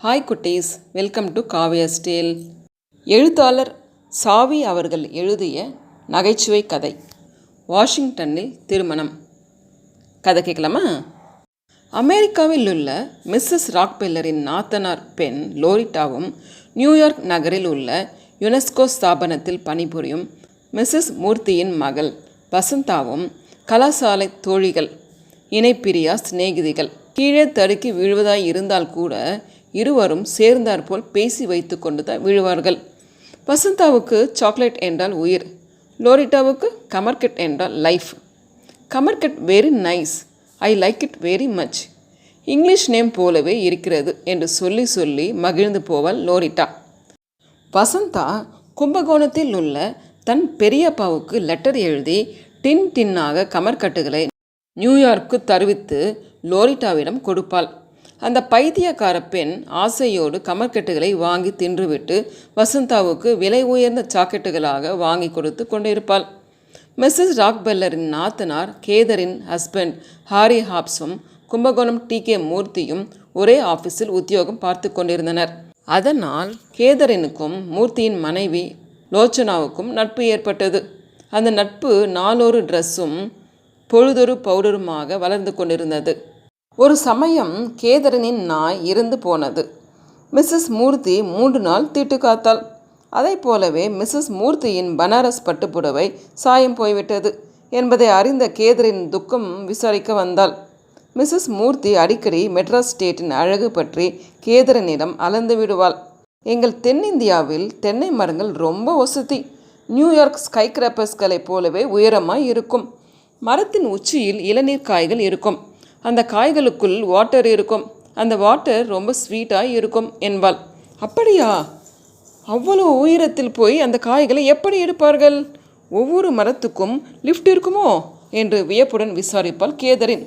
Hi குட்டீஸ், welcome to Kavya's Dale. எழுத்தாளர் சாவி அவர்கள் எழுதிய நகைச்சுவை கதை வாஷிங்டனில் திருமணம். கதை கேட்கலாமா? அமெரிக்காவில் உள்ள மிஸ்ஸஸ் ராக்பெல்லரின் நாத்தனார் பெண் லோரிட்டாவும் நியூயார்க் நகரில் உள்ள யுனெஸ்கோ ஸ்தாபனத்தில் பணிபுரியும் மிஸ்ஸஸ் மூர்த்தியின் மகள் வசந்தாவும் கலாசாலை தோழிகள், இணைப்பிரியா சிநேகிதிகள். கீழே தடுக்கி விழுவதாய் இருந்தால் கூட இருவரும் சேர்ந்தாற்போல் பேசி வைத்து கொண்டு தான் விழுவார்கள். வசந்தாவுக்கு சாக்லேட் என்றால் உயிர், லோரிட்டாவுக்கு கமர்கட் என்றால் life. Kamarkat very nice, I like it very much, English name போலவே இருக்கிறது என்று சொல்லி சொல்லி மகிழ்ந்து போவாள் லோரிட்டா. வசந்தா கும்பகோணத்தில் உள்ள தன் பெரியப்பாவுக்கு லெட்டர் எழுதி டின்னாக கமர்கட்டுகளை நியூயார்க்கு தருவித்து லோரிட்டாவிடம் கொடுப்பாள். அந்த பைத்தியக்கார பெண் ஆசையோடு கமர்கட்டுகளை வாங்கி தின்றுவிட்டு வசந்தாவுக்கு விலை உயர்ந்த சாக்கெட்டுகளாக வாங்கி கொடுத்து கொண்டிருப்பாள். மிஸ்ஸஸ் ராக்பெல்லரின் நாத்தனார் கேதரின் ஹஸ்பண்ட் ஹாரி ஹாப்ஸும் கும்பகோணம் TK மூர்த்தியும் ஒரே ஆஃபீஸில் உத்தியோகம் பார்த்து கொண்டிருந்தனர். அதனால் கேதரினுக்கும் மூர்த்தியின் மனைவி லோச்சனாவுக்கும் நட்பு ஏற்பட்டது. அந்த நட்பு நாளொரு ட்ரெஸ்ஸும் பொழுதொரு பவுடருமாக வளர்ந்து கொண்டிருந்தது. ஒரு சமயம் கேதரனின் நாய் இறந்து போனது. மிஸ்ஸஸ் மூர்த்தி 3 நாள் தீட்டு காத்தாள். அதை போலவே மிஸ்ஸஸ் மூர்த்தியின் பனாரஸ் பட்டுப்புடவை சாயம் போய்விட்டது என்பதை அறிந்த கேதரின் துக்கம் விசாரிக்க வந்தாள். மிஸ்ஸஸ் மூர்த்தி அடிக்கடி மெட்ராஸ் ஸ்டேட்டின் அழகு பற்றி கேதரனிடம் அளந்து விடுவாள். எங்கள் தென்னிந்தியாவில் தென்னை மரங்கள் ரொம்ப வசதி, நியூயார்க் ஸ்கை கிராப்பர்ஸ்களை போலவே உயரமாய் இருக்கும். மரத்தின் உச்சியில் இளநீர் காய்கள் இருக்கும், அந்த காய்களுக்குள் வாட்டர் இருக்கும், அந்த வாட்டர் ரொம்ப ஸ்வீட்டாக இருக்கும் என்பாள். அப்படியா? அவ்வளோ உயரத்தில் போய் அந்த காய்களை எப்படி எடுப்பார்கள்? ஒவ்வொரு மரத்துக்கும் லிஃப்ட் இருக்குமோ என்று வியப்புடன் விசாரிப்பாள் கேதரின்.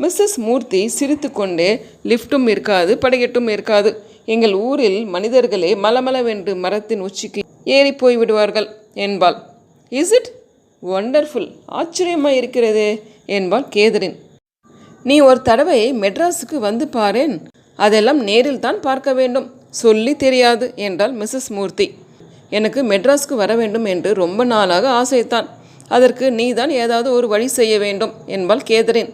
மிஸ்ஸஸ் மூர்த்தி சிரித்து கொண்டே, லிஃப்ட்டும் இருக்காது, படிக்கட்டும் இருக்காது, எங்கள் ஊரில் மனிதர்களே மலமளவென்று மரத்தின் உச்சிக்கு ஏறி போய் விடுவார்கள் என்பாள். இஸ் இட் ஒண்டர்ஃபுல், ஆச்சரியமாக இருக்கிறதே என்பாள் கேதரின். நீ ஒரு தடவை மெட்ராஸுக்கு வந்து பாரேன், அதெல்லாம் நேரில் தான் பார்க்க வேண்டும், சொல்லி தெரியாது என்றாள் மிஸ்ஸஸ் மூர்த்தி. எனக்கு மெட்ராஸுக்கு வர வேண்டும் என்று ரொம்ப நாளாக ஆசைத்தான், அதற்கு நீ தான் ஏதாவது ஒரு வழி செய்ய வேண்டும் என்பாள் கேதரின்.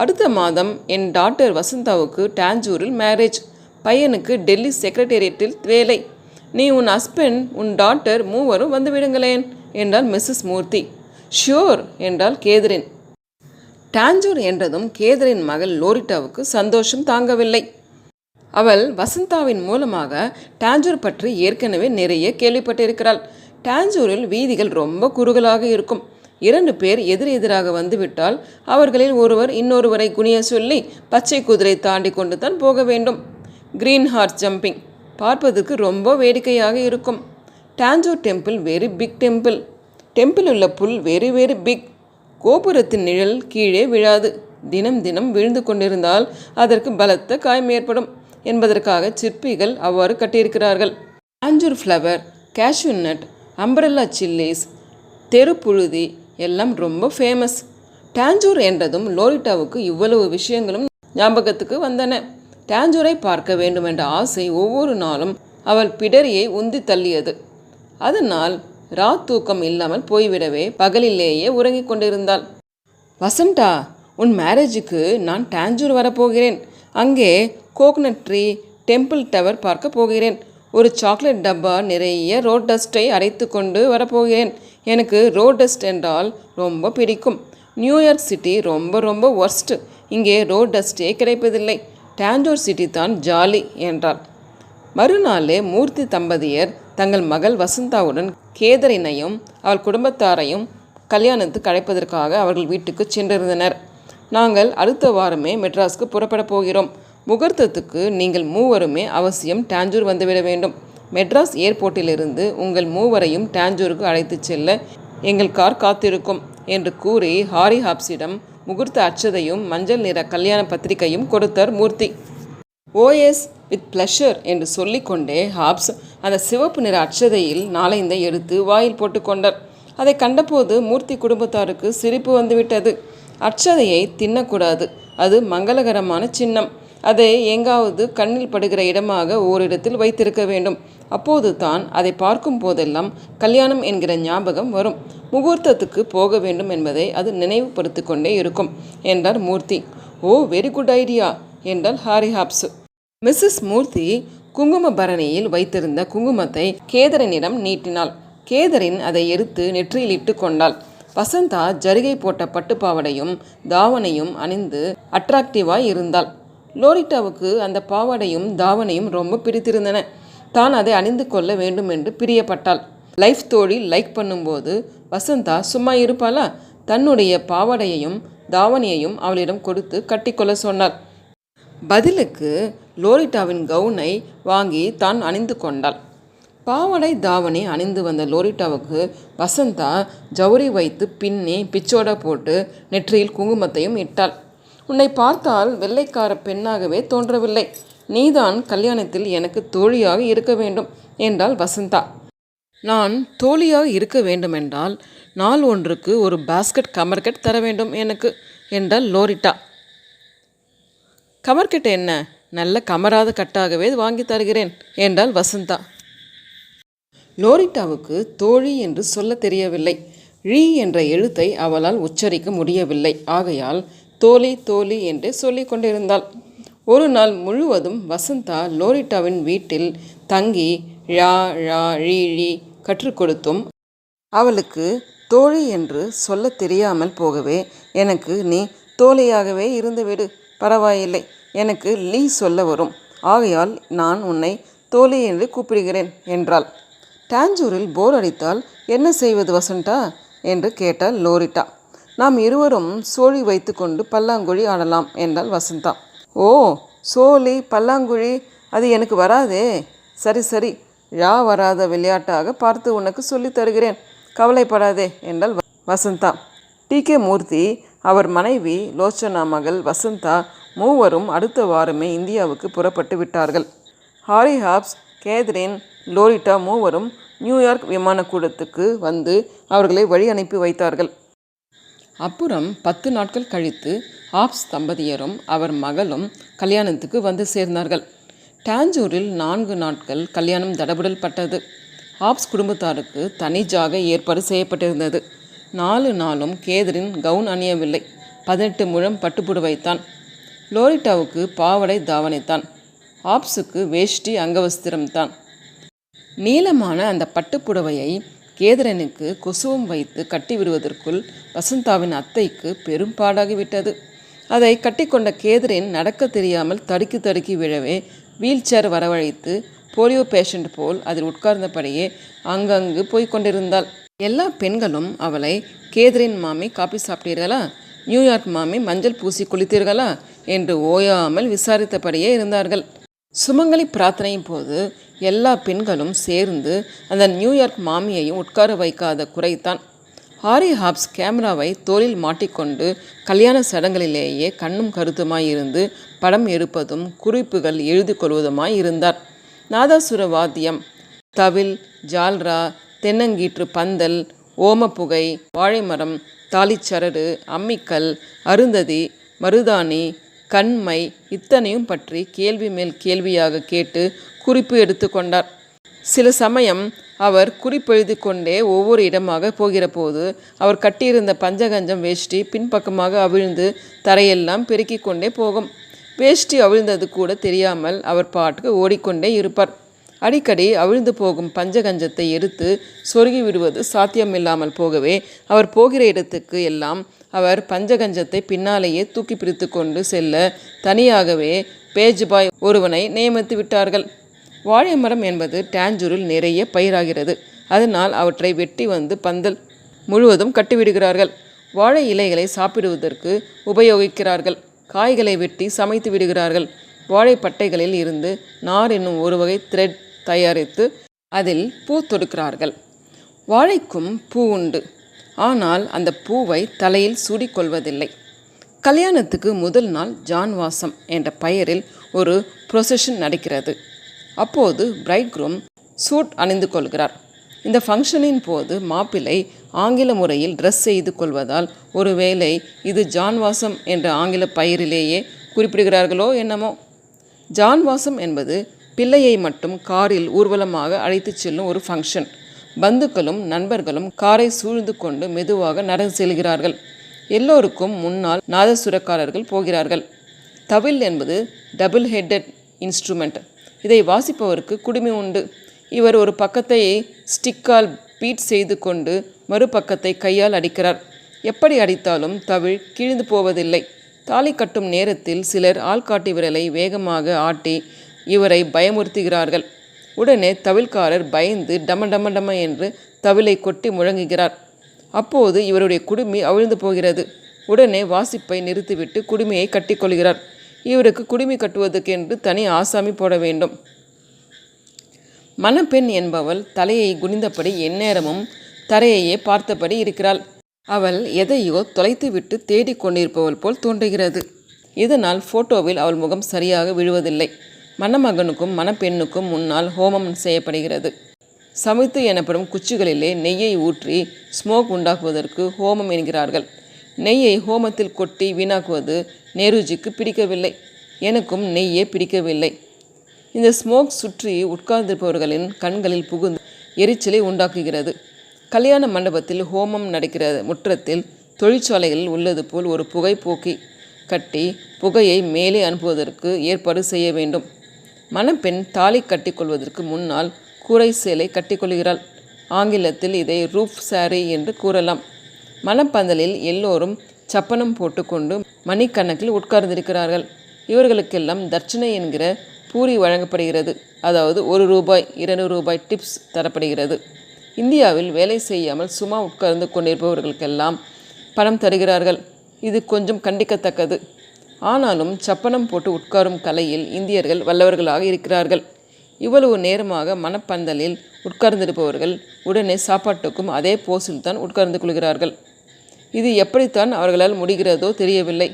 அடுத்த மாதம் என் டாக்டர் வசந்தாவுக்கு டாஞ்சூரில் மேரேஜ், பையனுக்கு டெல்லி செக்ரட்டேரியட்டில் வேலை, நீ உன் ஹஸ்பண்ட் உன் டாக்டர் மூவரும் வந்து விடுங்களேன் என்றாள் மிஸ்ஸஸ் மூர்த்தி. ஷியோர் என்றாள் கேதரின். டாஞ்சூர் என்றதும் கேதரின் மகள் லோரிட்டாவுக்கு சந்தோஷம் தாங்கவில்லை. அவள் வசந்தாவின் மூலமாக டாஞ்சூர் பற்றி ஏற்கனவே நிறைய கேள்விப்பட்டிருக்கிறாள். டாஞ்சூரில் வீதிகள் ரொம்ப குறுகலாக இருக்கும். 2 பேர் எதிராக வந்துவிட்டால் அவர்களில் ஒருவர் இன்னொருவரை குனிய சொல்லி பச்சை குதிரை தாண்டி கொண்டு தான் போக வேண்டும். கிரீன் ஹார்ஸ் ஜம்பிங் பார்ப்பதற்கு ரொம்ப வேடிக்கையாக இருக்கும். Tanjore temple very big temple. Temple உள்ள புல் வெரி வெரி பிக். கோபுரத்தின் நிழல் கீழே விழாது, தினம் தினம் விழுந்து கொண்டிருந்தால் அதற்கு பலத்த காயம் ஏற்படும் என்பதற்காக சிற்பிகள் அவ்வாறு கட்டியிருக்கிறார்கள். Tanjore flower, cashew nut, umbrella chillies, தெரு புழுதி எல்லாம் ரொம்ப ஃபேமஸ். டாஞ்சூர் என்றதும் லோரிட்டாவுக்கு இவ்வளவு விஷயங்களும் ஞாபகத்துக்கு வந்தன. டாஞ்சூரை பார்க்க வேண்டும் என்ற ஆசை ஒவ்வொரு நாளும் அவள் பிடரியை உந்தி தள்ளியது. அதனால் தூக்கம் இல்லாமல் போய்விடவே பகலிலேயே உறங்கிக் கொண்டிருந்தாள். வசந்தா, உன் மேரேஜுக்கு நான் டாஞ்சூர் வரப்போகிறேன். அங்கே கோகனட் ட்ரீ, டெம்பிள் டவர் பார்க்க போகிறேன். ஒரு சாக்லேட் டப்பா நிறைய ரோட் டஸ்ட்டை அரைத்து கொண்டு வரப்போகிறேன். எனக்கு ரோட் டஸ்ட் என்றால் ரொம்ப பிடிக்கும். நியூயார்க் சிட்டி ரொம்ப ரொம்ப ஒர்ஸ்ட், இங்கே ரோட் டஸ்ட்டே கிடைப்பதில்லை. டாஞ்சூர் சிட்டி தான் ஜாலி என்றாள். மறுநாளே மூர்த்தி தம்பதியர் தங்கள் மகள் வசந்தாவுடன் கேதரினையும் அவள் குடும்பத்தாரையும் கல்யாணத்துக்கு அழைப்பதற்காக அவர்கள் வீட்டுக்கு சென்றிருந்தனர். நாங்கள் அடுத்த வாரமே மெட்ராஸ்க்கு புறப்பட போகிறோம். முகூர்த்தத்துக்கு நீங்கள் மூவருமே அவசியம் டாஞ்சூர் வந்துவிட வேண்டும். மெட்ராஸ் ஏர்போர்ட்டிலிருந்து உங்கள் மூவரையும் டாஞ்சூருக்கு அழைத்து செல்ல எங்கள் கார் காத்திருக்கும் என்று கூறி ஹாரி ஹாப்ஸிடம் முகூர்த்த அட்சதையும் மஞ்சள் நிற கல்யாண பத்திரிகையும் கொடுத்தார் மூர்த்தி. ஓஎஸ் வித் ப்ளஷர் என்று சொல்லிக்கொண்டே ஹாப்ஸ் அந்த சிவப்பு நிற அட்சதையில் 4 எடுத்து வாயில் போட்டுக்கொண்டார். அதை கண்டபோது மூர்த்தி குடும்பத்தாருக்கு சிரிப்பு வந்துவிட்டது. அட்சதையை தின்னக்கூடாது, அது மங்களகரமான சின்னம். அதை எங்காவது கண்ணில் படுகிற இடமாக ஓரிடத்தில் வைத்திருக்க வேண்டும். அப்போது தான் அதை பார்க்கும் போதெல்லாம் கல்யாணம் என்கிற ஞாபகம் வரும். முகூர்த்தத்துக்கு போக வேண்டும் என்பதை அது நினைவுபடுத்தி கொண்டே இருக்கும் என்றார் மூர்த்தி. ஓ, வெரி குட் ஐடியா என்றால் ஹாரி ஹாப்ஸ். மிஸ்ஸஸ் மூர்த்தி குங்கும பரணியில் வைத்திருந்த குங்குமத்தை கேதரனிடம் நீட்டினாள். கேதரின் அதை எடுத்து நெற்றியில் இட்டு கொண்டாள். வசந்தா ஜரிகை போட்ட பட்டுப்பாவடையும் தாவணையும் அணிந்து அட்ராக்டிவாய் இருந்தாள். லோரிட்டாவுக்கு அந்த பாவாடையும் தாவணையும் ரொம்ப பிடித்திருந்தன. தான் அதை அணிந்து கொள்ள வேண்டும் என்று பிரியப்பட்டாள். லைஃப் தோழி லைக் பண்ணும்போது வசந்தா சும்மா இருப்பாளா? தன்னுடைய பாவாடையையும் தாவணியையும் அவளிடம் கொடுத்து கட்டிக்கொள்ள சொன்னாள். பதிலுக்கு லோரிட்டாவின் கவுனை வாங்கி தான் அணிந்து கொண்டாள். பாவாடை தாவணி அணிந்து வந்த லோரிட்டாவுக்கு வசந்தா ஜவுரி வைத்து பின்னி பிச்சோட போட்டு நெற்றியில் குங்குமத்தையும் இட்டாள். உன்னை பார்த்தால் வெள்ளைக்கார பெண்ணாகவே தோன்றவில்லை. நீதான் கல்யாணத்தில் எனக்கு தோழியாக இருக்க வேண்டும் என்றாள் வசந்தா. நான் தோழியாக இருக்க வேண்டுமென்றால் நாள் ஒன்றுக்கு ஒரு பாஸ்கெட் கமர்கட் தர வேண்டும் எனக்கு என்றாள் லோரிட்டா. கமர்கட் என்ன, நல்ல கமராத கட்டாகவே வாங்கி தருகிறேன் என்றாள் வசந்தா. லோரிட்டாவுக்கு தோழி என்று சொல்ல தெரியவில்லை. ழி என்ற எழுத்தை அவளால் உச்சரிக்க முடியவில்லை. ஆகையால் தோழி தோழி என்று சொல்லி கொண்டிருந்தாள். ஒரு நாள் முழுவதும் வசந்தா லோரிட்டாவின் வீட்டில் தங்கி ழா ழா ழி ழி கற்றுக் கொடுத்தும் அவளுக்கு தோழி என்று சொல்ல தெரியாமல் போகவே, எனக்கு நீ தோழியாகவே இருந்துவிடு, பரவாயில்லை, எனக்கு லீ சொல்ல வரும், ஆகையால் நான் உன்னை தோழி என்று கூப்பிடுகிறேன் என்றாள். டாஞ்சூரில் போர் அடித்தால் என்ன செய்வது வசந்தா என்று கேட்டாள் லோரிட்டா. நாம் இருவரும் சோழி வைத்து கொண்டு பல்லாங்குழி ஆடலாம் என்றாள் வசந்தா. ஓ, சோழி பல்லாங்குழி, அது எனக்கு வராதே. சரி சரி, ழா வராத விளையாட்டாக பார்த்து உனக்கு சொல்லி தருகிறேன், கவலைப்படாதே என்றாள் வசந்தா. டி.கே. மூர்த்தி, அவர் மனைவி லோச்சனா மகள் வசந்தா மூவரும் அடுத்த வாரமே இந்தியாவுக்கு புறப்பட்டு விட்டார்கள். ஹாரி ஹாப்ஸ், கேத்ரின், லோரிட்டா மூவரும் நியூயார்க் விமானக்கூடத்துக்கு வந்து அவர்களை வழி அனுப்பி வைத்தார்கள். அப்புறம் 10 நாட்கள் கழித்து ஹாப்ஸ் தம்பதியரும் அவர் மகளும் கல்யாணத்துக்கு வந்து சேர்ந்தார்கள். டாஞ்சூரில் 4 நாட்கள் கல்யாணம் தடபுடல் பட்டது. ஹாப்ஸ் குடும்பத்தாருக்கு தனி ஜாகை ஏற்பாடு செய்யப்பட்டிருந்தது. 4 நாளும் கேதரின் கவுன் அணியவில்லை. 18 முழம் பட்டுப்புடவைத்தான். லோரிட்டாவுக்கு பாவடை தாவணைத்தான். ஹாப்ஸுக்கு வேஷ்டி அங்கவஸ்திரம்தான். நீளமான அந்த பட்டுப்புடவையை கேதரனுக்கு கொசுவம் வைத்து கட்டி விடுவதற்குள் வசந்தாவின் அத்தைக்கு பெரும் பாடாகிவிட்டது. அதை கட்டிக்கொண்ட கேதரின் நடக்க தெரியாமல் தடுக்கி தடுக்கி விழவே வீல் சேர் வரவழைத்து போலியோ பேஷண்ட் போல் அதில் உட்கார்ந்தபடியே அங்கங்கு போய்கொண்டிருந்தாள். எல்லா பெண்களும் அவளை, கேதரின் மாமி காபி சாப்பிட்டீர்களா, நியூயார்க் மாமி மஞ்சள் பூசி குளித்தீர்களா என்று ஓயாமல் விசாரித்தபடியே இருந்தார்கள். சுமங்கலி பிரார்த்தனையின் போது எல்லா பெண்களும் சேர்ந்து அந்த நியூயார்க் மாமியையும் உட்கார வைக்காத குறைத்தான். ஹாரி ஹாப்ஸ் கேமராவை தோளில் மாட்டிக்கொண்டு கல்யாண சடங்குகளிலேயே கண்ணும் கருத்துமாயிருந்து படம் எடுப்பதும் குறிப்புகள் எழுதி கொள்வதுமாய் இருந்தார். நாதாசுர வாத்தியம், தவில், ஜால்ரா, தென்னங்கீற்று பந்தல், ஓமப்புகை, வாழைமரம், தாலிச்சரடு, அம்மிக்கல், அருந்ததி, மருதாணி, கண்மை இத்தனையும் பற்றி கேள்வி மேல் கேள்வியாக கேட்டு குறிப்பு எடுத்து கொண்டார். சில சமயம் அவர் குறிப்பெழுதி கொண்டே ஒவ்வொரு இடமாக போகிற போது அவர் கட்டியிருந்த பஞ்சகஞ்சம் வேஷ்டி பின்பக்கமாக அவிழ்ந்து தரையெல்லாம் பெருக்கி கொண்டே போகும். வேஷ்டி அவிழ்ந்தது கூட தெரியாமல் அவர் பாட்டுக்கு ஓடிக்கொண்டே இருப்பார். அடிக்கடி அவிழ்ந்து போகும் பஞ்சகஞ்சத்தை எடுத்து சொருகி விடுவது சாத்தியமில்லாமல் போகவே அவர் போகிற இடத்துக்கு எல்லாம் அவர் பஞ்சகஞ்சத்தை பின்னாலேயே தூக்கி பிடித்து கொண்டு செல்ல தனியாகவே பேஜ் பாய் ஒருவனை நியமித்து விட்டார்கள். வாழை மரம் என்பது டாஞ்சூரில் நிறைய பயிராகிறது. அதனால் அவற்றை வெட்டி வந்து பந்தல் முழுவதும் கட்டிவிடுகிறார்கள். வாழை இலைகளை சாப்பிடுவதற்கு உபயோகிக்கிறார்கள். காய்களை வெட்டி சமைத்து விடுகிறார்கள். வாழைப்பட்டைகளில் இருந்து நார் என்னும் ஒரு வகை த்ரெட் தயாரித்து அதில் பூ தொடுக்கிறார்கள். வாழைக்கும் பூ உண்டு. ஆனால் அந்த பூவை தலையில் சூடிக்கொள்வதில்லை. கல்யாணத்துக்கு முதல் நாள் ஜான்வாசம் என்ற பெயரில் ஒரு ப்ரொசஷன் நடக்கிறது. அப்போது பிரைட் க்ரூம் சூட் அணிந்து கொள்கிறார். இந்த ஃபங்க்ஷனின் போது மாப்பிள்ளை ஆங்கில முறையில் ட்ரெஸ் செய்து கொள்வதால் ஒருவேளை இது ஜான்வாசம் என்ற ஆங்கில பெயரிலேயே குறிப்பிடுகிறார்களோ என்னமோ. ஜான்வாசம் என்பது பிள்ளையை மட்டும் காரில் ஊர்வலமாக அழைத்துச் செல்லும் ஒரு ஃபங்க்ஷன். பந்துக்களும் நண்பர்களும் காரை சூழ்ந்து கொண்டு மெதுவாக நடந்து செல்கிறார்கள். எல்லோருக்கும் முன்னால் நாதசுரக்காரர்கள் போகிறார்கள். தவில் என்பது டபுள் ஹெட்டட் இன்ஸ்ட்ருமெண்ட். இதை வாசிப்பவருக்கு குடுமி உண்டு. இவர் ஒரு பக்கத்தை ஸ்டிக்கால் பீட் செய்து கொண்டு மறுபக்கத்தை கையால் அடிக்கிறார். எப்படி அடித்தாலும் தவில் கிழிந்து போவதில்லை. தாலி கட்டும் நேரத்தில் சிலர் ஆள்காட்டி விரலை வேகமாக ஆட்டி இவரை பயமுறுத்துகிறார்கள். உடனே தவில்காரர் பயந்து டம டம டம என்று தவிலை கொட்டி முழங்குகிறார். அப்போது இவருடைய குடுமி அவிழ்ந்து போகிறது. உடனே வாசிப்பை நிறுத்திவிட்டு குடுமியை கட்டிக்கொள்கிறார். இவருக்கு குடுமி கட்டுவதற்கென்று தனி ஆசாமி போட வேண்டும். மணப்பெண் என்பவள் தலையை குனிந்தபடி எந்நேரமும் தரையையே பார்த்தபடி இருக்கிறாள். அவள் எதையோ தொலைத்துவிட்டு தேடிக் கொண்டிருப்பவள் போல் தோன்றுகிறது. இதனால் ஃபோட்டோவில் அவள் முகம் சரியாக விழுவதில்லை. மணமகனுக்கும் மணப்பெண்ணுக்கும் முன்னால் ஹோமம் செய்யப்படுகிறது. சமைத்து எனப்படும் குச்சிகளிலே நெய்யை ஊற்றி ஸ்மோக் உண்டாக்குவதற்கு ஹோமம் என்கிறார்கள். நெய்யை ஹோமத்தில் கொட்டி வீணாக்குவது நேருஜிக்கு பிடிக்கவில்லை. எனக்கும் நெய்யே பிடிக்கவில்லை. இந்த ஸ்மோக் சுற்றி உட்கார்ந்திருப்பவர்களின் கண்களில் புகுந்து எரிச்சலை உண்டாக்குகிறது. கல்யாண மண்டபத்தில் ஹோமம் நடக்கிற முற்றத்தில் தொழிற்சாலைகளில் உள்ளது போல் ஒரு புகை போக்கி கட்டி புகையை மேலே அனுப்புவதற்கு ஏற்பாடு செய்ய வேண்டும். மணப்பெண் தாலி கட்டிக்கொள்வதற்கு முன்னால் கூரை சேலை கட்டிக்கொள்கிறாள். ஆங்கிலத்தில் இதை ரூஃப் சாரி என்று கூறலாம். மணப்பந்தலில் எல்லோரும் சப்பனம் போட்டுக்கொண்டு மணிக்கணக்கில் உட்கார்ந்திருக்கிறார்கள். இவர்களுக்கெல்லாம் தட்சணை என்கிற பூரி வழங்கப்படுகிறது. அதாவது 1 ரூபாய் 2 ரூபாய் டிப்ஸ் தரப்படுகிறது. இந்தியாவில் வேலை செய்யாமல் சும்மா உட்கார்ந்து கொண்டிருப்பவர்களுக்கெல்லாம் பணம் தருகிறார்கள். இது கொஞ்சம் கண்டிக்கத்தக்கது. ஆனாலும் சப்பனம் போட்டு உட்காரும் கலையில் இந்தியர்கள் வல்லவர்களாக இருக்கிறார்கள். இவ்வளவு நேரமாக மணப்பந்தலில் உட்கார்ந்திருப்பவர்கள் உடனே சாப்பாட்டுக்கும் அதே போஸில் தான் உட்கார்ந்து கொள்கிறார்கள். இது எப்படித்தான் அவர்களால் முடிகிறதோ தெரியவில்லை.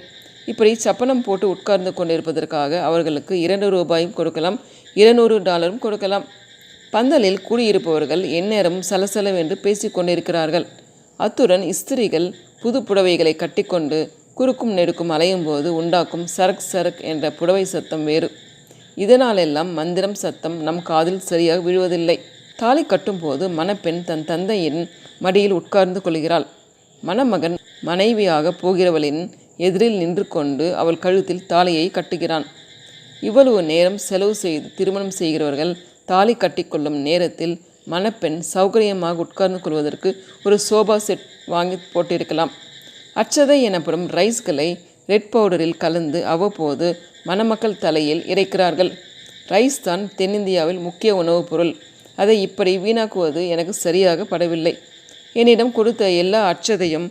இப்படி சப்பனம் போட்டு உட்கார்ந்து கொண்டிருப்பதற்காக அவர்களுக்கு 2 ரூபாயும் கொடுக்கலாம், $200 கொடுக்கலாம். பந்தலில் கூடியிருப்பவர்கள் எந்நேரம் சலசலவென்று பேசி கொண்டிருக்கிறார்கள். அத்துடன் ஸ்திரீகள் புது புடவைகளை கட்டிக்கொண்டு குறுக்கும் நெடுக்கும் அலையும் போது உண்டாக்கும் சரக் சரக் என்ற புடவை சத்தம் வேறு. இதனாலெல்லாம் மந்திரம் சத்தம் நம் காதில் சரியாக விழுவதில்லை. தாலி கட்டும்போது மணப்பெண் தன் தந்தையின் மடியில் உட்கார்ந்து கொள்கிறாள். மணமகன் மனைவியாக போகிறவளின் எதிரில் நின்று கொண்டு அவள் கழுத்தில் தாலியை கட்டுகிறான். இவ்வளவு நேரம் செலவு செய்து திருமணம் செய்கிறவர்கள் தாலி கட்டிக்கொள்ளும் நேரத்தில் மணப்பெண் சௌகரியமாக உட்கார்ந்து கொள்வதற்கு ஒரு சோபா செட் வாங்கி போட்டிருக்கலாம். அச்சதை எனப்படும் ரைஸ்களை ரெட் பவுடரில் கலந்து அவ்வப்போது மணமக்கள் தலையில் இறைக்கிறார்கள். ரைஸ் தான் தென்னிந்தியாவில் முக்கிய உணவுப் பொருள். அதை இப்படி வீணாக்குவது எனக்கு சரியாக படவில்லை. என்னிடம் கொடுத்த எல்லா அச்சதையும்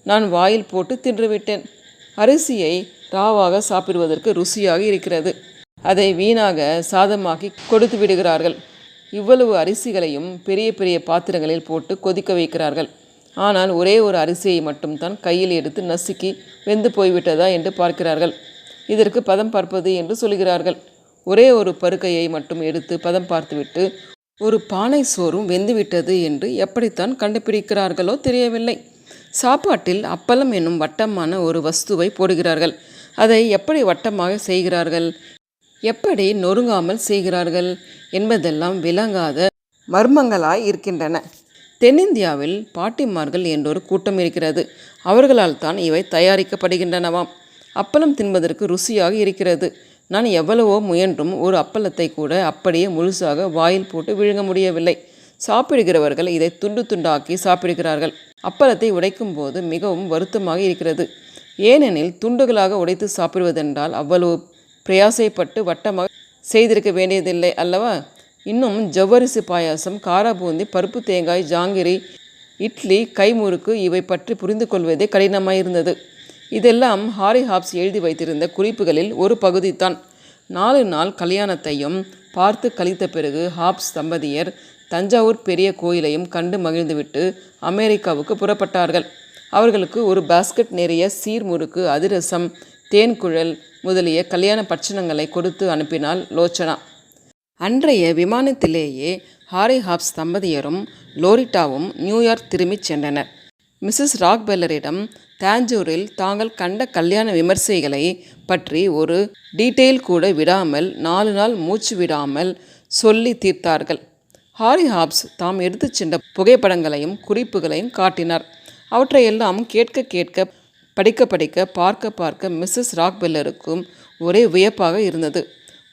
நான் வாயில் போட்டு தின்றுவிட்டேன். அரிசியை ராவாக சாப்பிடுவதற்கு ருசியாக இருக்கிறது. அதை வீணாக சாதமாக்கி கொடுத்து விடுகிறார்கள். இவ்வளவு அரிசிகளையும் பெரிய பெரிய பாத்திரங்களில் போட்டு கொதிக்க வைக்கிறார்கள். ஆனால் ஒரே ஒரு அரிசியை மட்டும்தான் கையில் எடுத்து நசுக்கி வெந்து போய்விட்டதா என்று பார்க்கிறார்கள். இதற்கு பதம் பார்ப்பது என்று சொல்கிறார்கள். ஒரே ஒரு பருக்கையை மட்டும் எடுத்து பதம் பார்த்துவிட்டு ஒரு பானை சோறும் வெந்துவிட்டது என்று எப்படித்தான் கண்டுபிடிக்கிறார்களோ தெரியவில்லை. சாப்பாட்டில் அப்பளம் என்னும் வட்டமான ஒரு வஸ்துவை போடுகிறார்கள். அதை எப்படி வட்டமாக செய்கிறார்கள், எப்படி நொறுங்காமல் செய்கிறார்கள் என்பதெல்லாம் விளங்காத மர்மங்களாய் இருக்கின்றன. தென்னிந்தியாவில் பாட்டிமார்கள் என்றொரு கூட்டம் இருக்கிறது. அவர்களால் தான் இவை தயாரிக்கப்படுகின்றனவாம். அப்பளம் தின்பதற்கு ருசியாக இருக்கிறது. நான் எவ்வளவோ முயன்றும் ஒரு அப்பளத்தை கூட அப்படியே முழுசாக வாயில் போட்டு விழுங்க முடியவில்லை. சாப்பிடுகிறவர்கள் இதை துண்டு துண்டாக்கி சாப்பிடுகிறார்கள். அப்பளத்தை உடைக்கும் போது மிகவும் வருத்தமாக இருக்கிறது. ஏனெனில் துண்டுகளாக உடைத்து சாப்பிடுவதென்றால் அவ்வளவு பிரயாசைப்பட்டு வட்டமாக செய்திருக்க வேண்டியதில்லை அல்லவா? இன்னும் ஜவ்வரிசி பாயாசம், காரா பூந்தி, பருப்பு தேங்காய், ஜாங்கிரி, இட்லி, கைமுறுக்கு இவை பற்றி புரிந்து கொள்வதே கடினமாயிருந்தது. இதெல்லாம் ஹாரி ஹாப்ஸ் எழுதி வைத்திருந்த குறிப்புகளில் ஒரு பகுதிதான். 4 நாள் கல்யாணத்தையும் பார்த்து கழித்த பிறகு ஹாப்ஸ் தம்பதியர் தஞ்சாவூர் பெரிய கோயிலையும் கண்டு மகிழ்ந்துவிட்டு அமெரிக்காவுக்கு புறப்பட்டார்கள். அவர்களுக்கு ஒரு பாஸ்கெட் நிறைய சீர்முறுக்கு, அதிரசம், தேன்குழல் முதலிய கல்யாண பட்சணங்களை கொடுத்து அனுப்பினாள் லோச்சனா. அன்றைய விமானத்திலேயே ஹாரி ஹாப்ஸ் தம்பதியரும் லோரிட்டாவும் நியூயார்க் திரும்பிச் சென்றனர். மிஸ்ஸஸ் ராக்பெல்லரிடம் தாஞ்சூரில் தாங்கள் கண்ட கல்யாண விமர்சைகளை பற்றி ஒரு டீட்டெயில் கூட விடாமல் 4 நாள் மூச்சு விடாமல் சொல்லி தீர்த்தார்கள். ஹாரி ஹாப்ஸ் தாம் எடுத்துச் சென்ற புகைப்படங்களையும் குறிப்புகளையும் காட்டினார். அவற்றையெல்லாம் கேட்க கேட்க படிக்க படிக்க பார்க்க பார்க்க மிஸ்ஸஸ் ராக்பெல்லருக்கும் ஒரே வியப்பாக இருந்தது.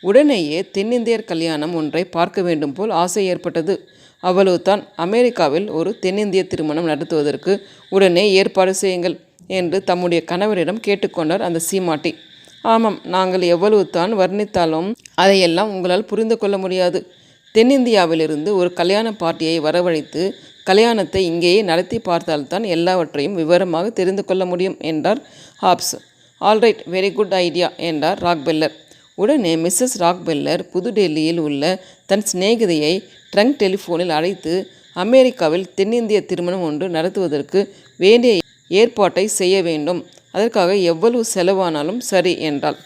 உடனேயே தென்னிந்தியர் கல்யாணம் ஒன்றை பார்க்க வேண்டும் போல் ஆசை ஏற்பட்டது. அவ்வளவுதான். அமெரிக்காவில் ஒரு தென்னிந்திய திருமணம் நடத்துவதற்கு உடனே ஏற்பாடு செய்யுங்கள் என்று தம்முடைய கணவரிடம் கேட்டுக்கொண்டார் அந்த சீமாட்டி. ஆமாம், நாங்கள் எவ்வளவு தான் வர்ணித்தாலும் அதையெல்லாம் உங்களால் புரிந்து கொள்ள முடியாது. தென்னிந்தியாவிலிருந்து ஒரு கல்யாண பார்ட்டியை வரவழைத்து கல்யாணத்தை இங்கேயே நடத்தி பார்த்தால்தான் எல்லாவற்றையும் விவரமாக தெரிந்து கொள்ள முடியும் என்றார் hops. Alright, very good idea என்றார் ராக்பெல்லர். உடனே மிஸ்ஸஸ் ராக்பெல்லர் புதுடெல்லியில் உள்ள தன் சிநேகிதியை ட்ரங்க் டெலிஃபோனில் அழைத்து அமெரிக்காவில் தென்னிந்திய திருமணம் ஒன்று நடத்துவதற்கு வேண்டிய ஏற்பாட்டை செய்ய வேண்டும், அதற்காக எவ்வளவு செலவானாலும் சரி என்றாள்.